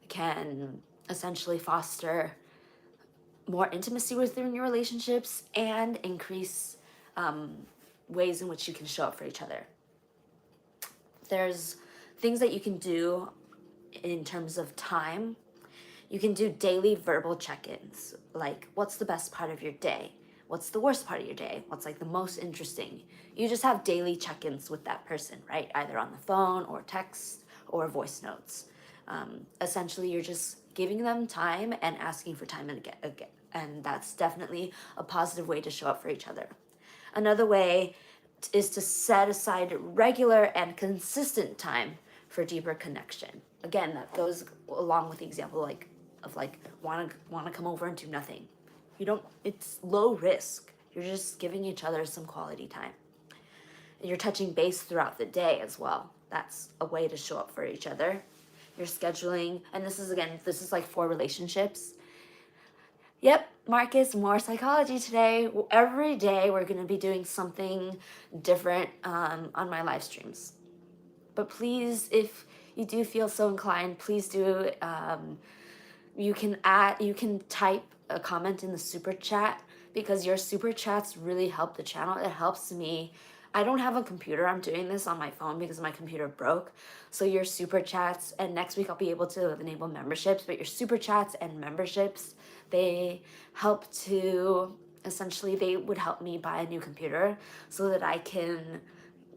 can essentially foster more intimacy within your relationships and increase ways in which you can show up for each other. There's things that you can do in terms of time. You can do daily verbal check-ins, like what's the best part of your day? What's the worst part of your day? What's like the most interesting? You just have daily check-ins with that person, right? Either on the phone or text or voice notes. Essentially, you're just giving them time and asking for time and again. And that's definitely a positive way to show up for each other. Another way is to set aside regular and consistent time for deeper connection. Again, that goes along with the example of want to come over and do nothing. You don't. It's low risk. You're just giving each other some quality time. And you're touching base throughout the day as well. That's a way to show up for each other. You're scheduling, and this is like for relationships. Yep, Marcus, more psychology today. Every day we're going to be doing something different on my live streams. But please, if you do feel so inclined, please do. You can type a comment in the super chat, because your super chats really help the channel. It helps me. I don't have a computer. I'm doing this on my phone because my computer broke. So your super chats, and next week I'll be able to enable memberships, but your super chats and memberships, they help to, essentially, they would help me buy a new computer so that I can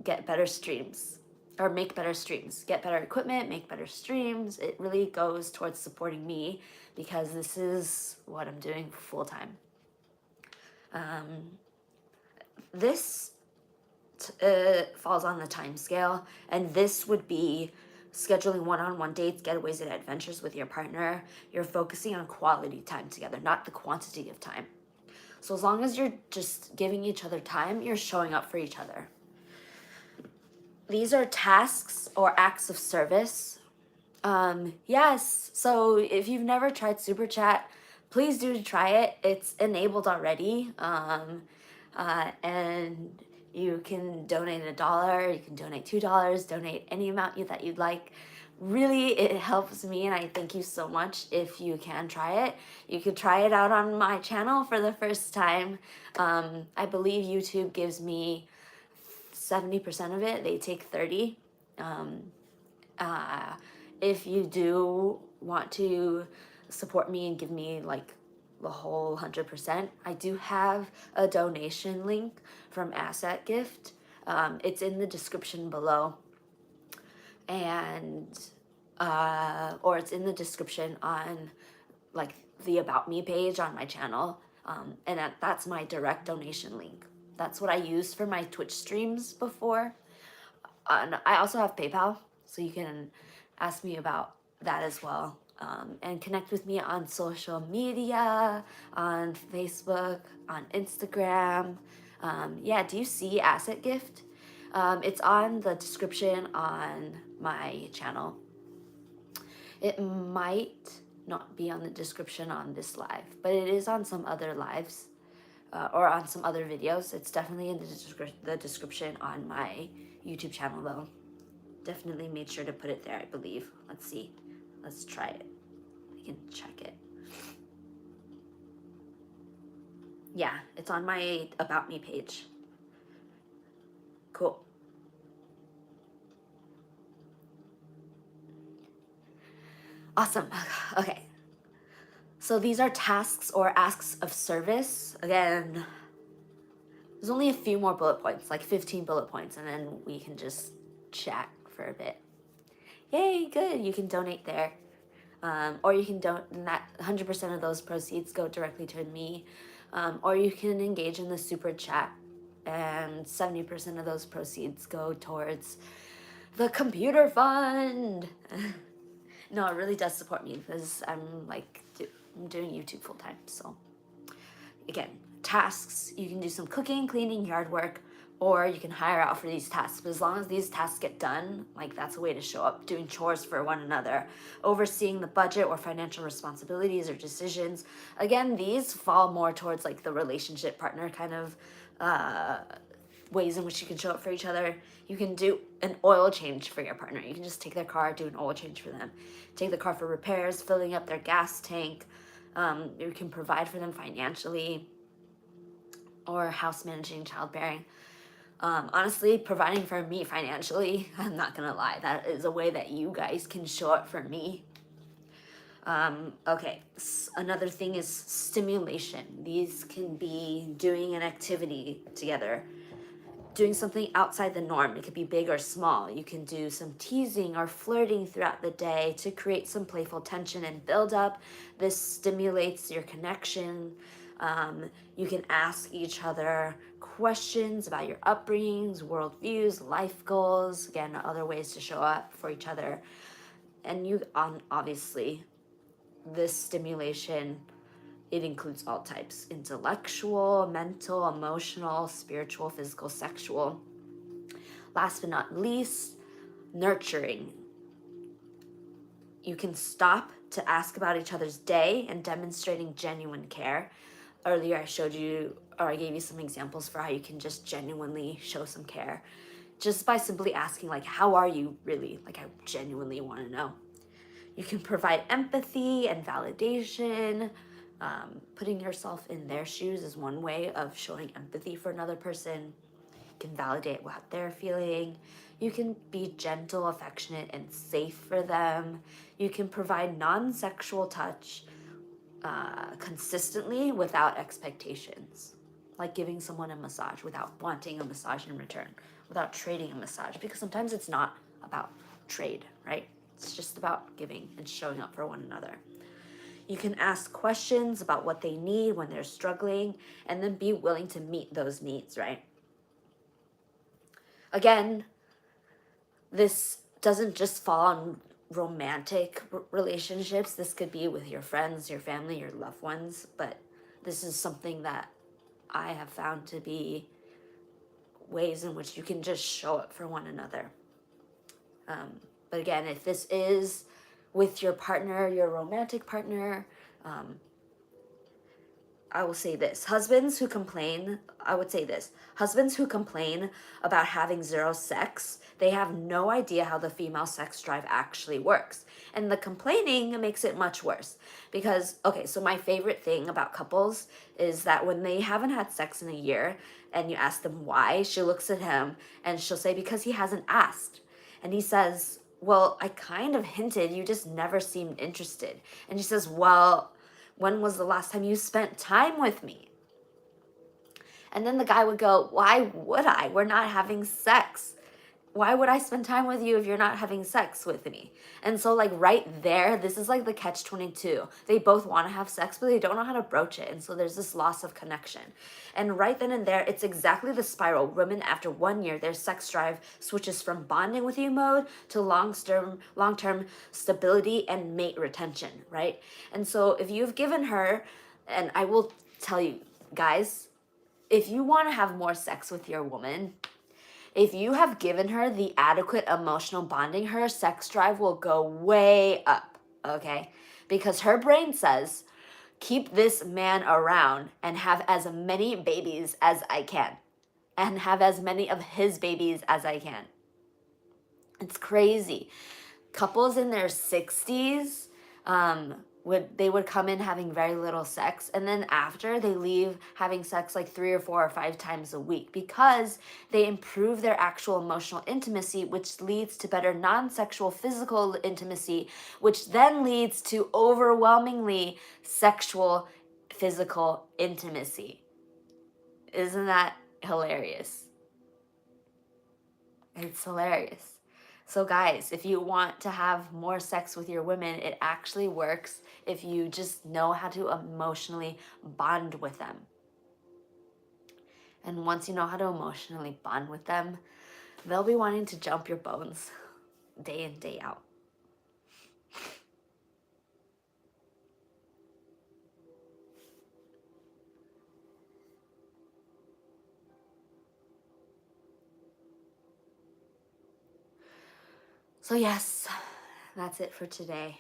get better streams, or make better streams, get better equipment, make better streams. It really goes towards supporting me, because this is what I'm doing full time. This falls on the time scale, and this would be scheduling one-on-one dates, getaways, and adventures with your partner. You're focusing on quality time together, not the quantity of time. So as long as you're just giving each other time, you're showing up for each other. These are tasks or acts of service. Yes, so if you've never tried Super Chat, please do try it. It's enabled already. And you can donate $1, you can donate $2, donate any amount that you'd like. Really, it helps me, and I thank you so much if you can try it. You could try it out on my channel for the first time. I believe YouTube gives me 70% of it. They take 30. If you do want to support me and give me like the whole 100%, I do have a donation link from Asset Gift. It's in the description below, and or it's in the description on like the About Me page on my channel, and that's my direct donation link. That's what I used for my Twitch streams before. And I also have PayPal, so you can ask me about that as well. And connect with me on social media, on Facebook, on Instagram. Yeah, do you see Asset Gift? It's on the description on my channel. It might not be on the description on this live, but it is on some other lives, or on some other videos. It's definitely in the description on my YouTube channel, though. Definitely made sure to put it there, I believe. Let's see. Let's try it. We can check it. Yeah, it's on my About Me page. Cool. Awesome. Okay. So these are tasks or asks of service. Again, there's only a few more bullet points, like 15 bullet points, and then we can just chat for a bit. Yay, good. You can donate there. Or you can and that 100% of those proceeds go directly to me. Or you can engage in the super chat, and 70% of those proceeds go towards the computer fund. No, it really does support me, because I'm doing YouTube full time. So again, tasks, you can do some cooking, cleaning, yard work, or you can hire out for these tasks. But as long as these tasks get done, like, that's a way to show up. Doing chores for one another, overseeing the budget or financial responsibilities or decisions. Again, these fall more towards like the relationship partner kind of ways in which you can show up for each other. You can do an oil change for your partner. You can just take their car, do an oil change for them. Take the car for repairs, filling up their gas tank. You can provide for them financially, or house managing, childbearing. Honestly, providing for me financially, I'm not gonna lie, that is a way that you guys can show up for me. Okay, another thing is stimulation. These can be doing an activity together, doing something outside the norm. It could be big or small. You can do some teasing or flirting throughout the day to create some playful tension and build up. This stimulates your connection. You can ask each other questions about your upbringings, worldviews, life goals. Again, other ways to show up for each other. And you obviously, this stimulation, it includes all types: intellectual, mental, emotional, spiritual, physical, sexual. Last but not least, nurturing. You can stop to ask about each other's day and demonstrating genuine care. Earlier I showed you, or I gave you some examples for how you can just genuinely show some care. Just by simply asking, like, how are you really? Like, I genuinely want to know. You can provide empathy and validation. Putting yourself in their shoes is one way of showing empathy for another person. You can validate what they're feeling. You can be gentle, affectionate, and safe for them. You can provide non-sexual touch consistently without expectations, like giving someone a massage without wanting a massage in return, without trading a massage, because sometimes it's not about trade, right? It's just about giving and showing up for one another. You can ask questions about what they need when they're struggling, and then be willing to meet those needs, right? Again, this doesn't just fall on romantic relationships. This could be with your friends, your family, your loved ones, but this is something that I have found to be ways in which you can just show up for one another. But again, if this is with your partner, your romantic partner, I will say this. Husbands who complain about having zero sex, they have no idea how the female sex drive actually works. And the complaining makes it much worse. Because, okay, so my favorite thing about couples is that when they haven't had sex in a year and you ask them why, she looks at him and she'll say, because he hasn't asked. And he says, well, I kind of hinted, you just never seemed interested. And she says, well, when was the last time you spent time with me? And then the guy would go, why would I? We're not having sex. Why would I spend time with you if you're not having sex with me? And so, like, right there, this is like the catch-22. They both want to have sex, but they don't know how to broach it. And so there's this loss of connection. And right then and there, it's exactly the spiral. Women, after 1 year, their sex drive switches from bonding with you mode to long-term stability and mate retention, right? And so if you've given her, and I will tell you, guys, if you want to have more sex with your woman, if you have given her the adequate emotional bonding, her sex drive will go way up, okay? Because her brain says, keep this man around and have as many babies as I can, and have as many of his babies as I can. It's crazy. Couples in their 60s, would come in having very little sex, and then after they leave having sex like 3 or 4 or 5 times a week, because they improve their actual emotional intimacy, which leads to better non-sexual physical intimacy, which then leads to overwhelmingly sexual physical intimacy. Isn't that hilarious? It's hilarious. So guys, if you want to have more sex with your women, it actually works if you just know how to emotionally bond with them. And once you know how to emotionally bond with them, they'll be wanting to jump your bones day in, day out. So yes, that's it for today.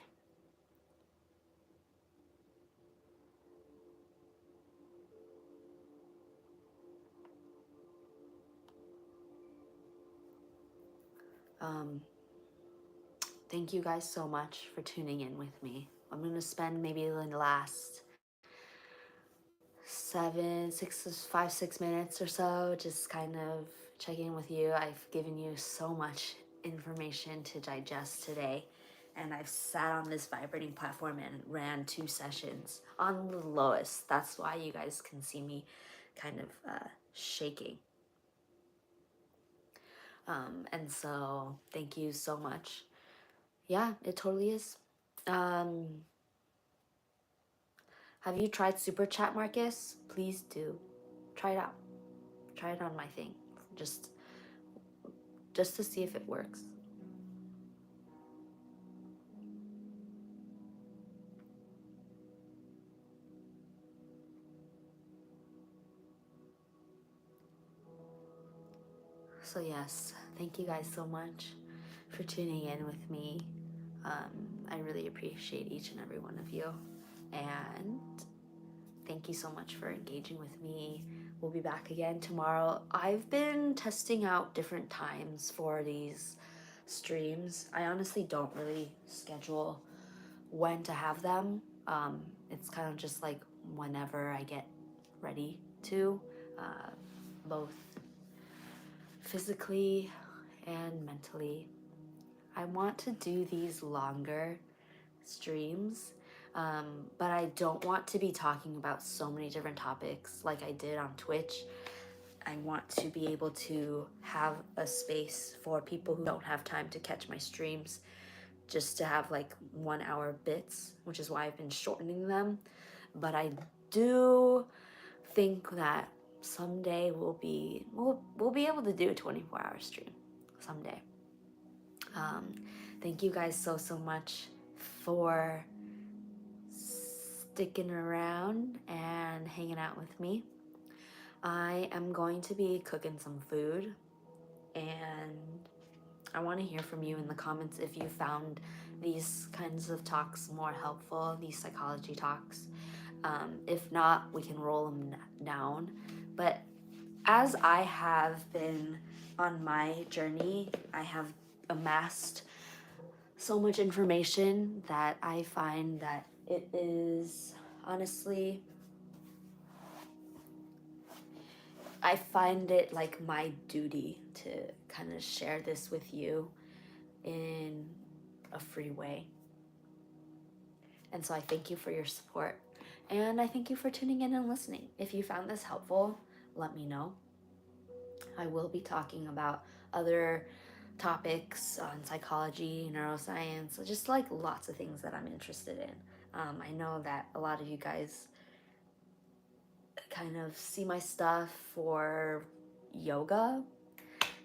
Thank you guys so much for tuning in with me. I'm gonna spend maybe the last 5, 6 minutes or so just kind of checking with you. I've given you so much information to digest today, and I've sat on this vibrating platform and ran 2 sessions on the lowest. That's why you guys can see me kind of shaking. And so thank you so much. Yeah, it totally is. Have you tried Super Chat, Marcus? Please do. Try it out. Try it on my thing. Just to see if it works. So yes, thank you guys so much for tuning in with me. I really appreciate each and every one of you. And thank you so much for engaging with me. We'll be back again tomorrow. I've been testing out different times for these streams. I honestly don't really schedule when to have them. It's kind of just like whenever I get ready to, both physically and mentally. I want to do these longer streams, but I don't want to be talking about so many different topics like I did on Twitch. I want to be able to have a space for people who don't have time to catch my streams, just to have like 1 hour bits, which is why I've been shortening them. But I do think that someday we'll be able to do a 24-hour stream someday. Thank you guys so much for sticking around and hanging out with me. I am going to be cooking some food, and I want to hear from you in the comments if you found these kinds of talks more helpful, these psychology talks. If not, we can roll them down. But as I have been on my journey, I have amassed so much information that I find that it is honestly, I find it like my duty to kind of share this with you in a free way. And so I thank you for your support. And I thank you for tuning in and listening. If you found this helpful, let me know. I will be talking about other topics on psychology, neuroscience, just like lots of things that I'm interested in. I know that a lot of you guys kind of see my stuff for yoga.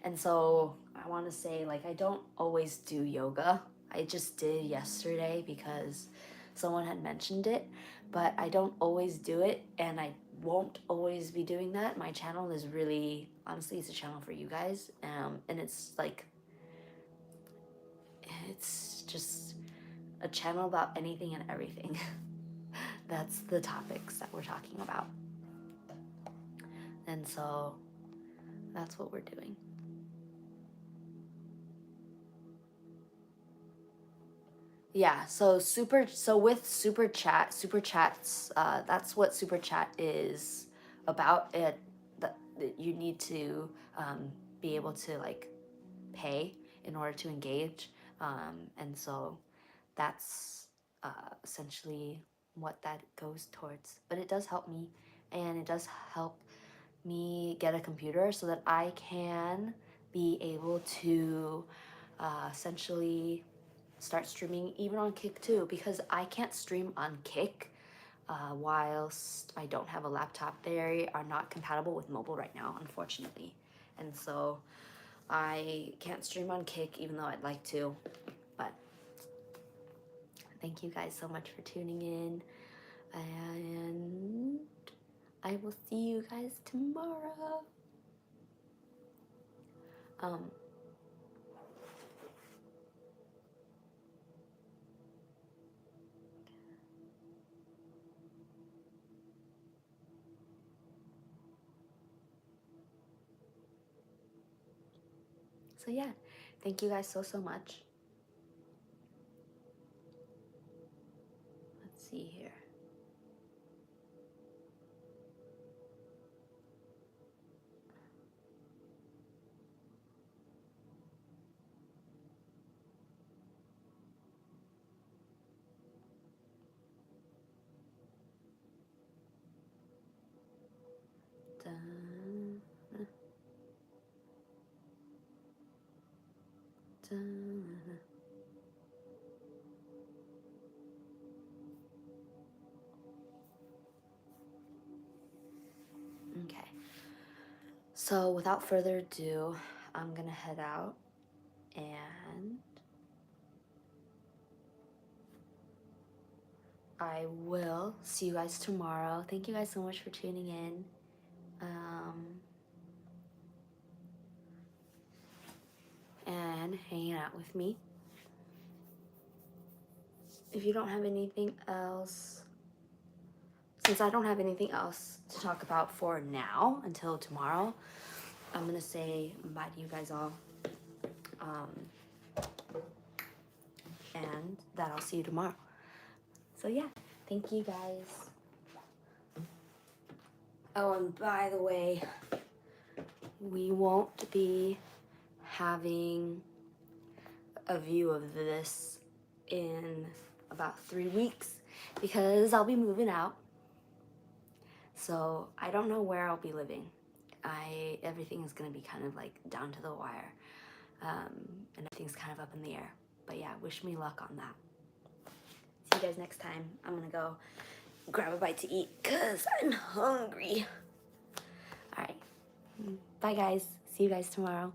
And so I want to say, like, I don't always do yoga. I just did yesterday because someone had mentioned it, but I don't always do it, and I won't always be doing that. My channel is really, honestly, it's a channel for you guys, and it's like, it's just a channel about anything and everything. That's the topics that we're talking about. And so that's what we're doing. Yeah, so with super chats, that's what super chat is about. That you need to be able to like pay in order to engage, and so that's essentially what that goes towards. But it does help me, and it does help me get a computer so that I can be able to essentially start streaming even on Kick too, because I can't stream on Kick whilst I don't have a laptop. They are not compatible with mobile right now, unfortunately. And so I can't stream on Kick even though I'd like to. But thank you guys so much for tuning in, and I will see you guys tomorrow. So yeah, Thank you guys so much. Let's see here. Dun, dun. Okay. So without further ado, I'm gonna head out and I will see you guys tomorrow. Thank you guys so much for tuning in. And hanging out with me. If you don't have anything else, since I don't have anything else to talk about for now until tomorrow, I'm gonna say bye to you guys all. And that I'll see you tomorrow. So yeah, thank you guys. Oh, and by the way, we won't be having a view of this in about 3 weeks because I'll be moving out. So I don't know where I'll be living. Everything is gonna be kind of like down to the wire, and everything's kind of up in the air. But yeah, wish me luck on that. See you guys next time. I'm gonna go grab a bite to eat because I'm hungry. All right, bye guys. See you guys tomorrow.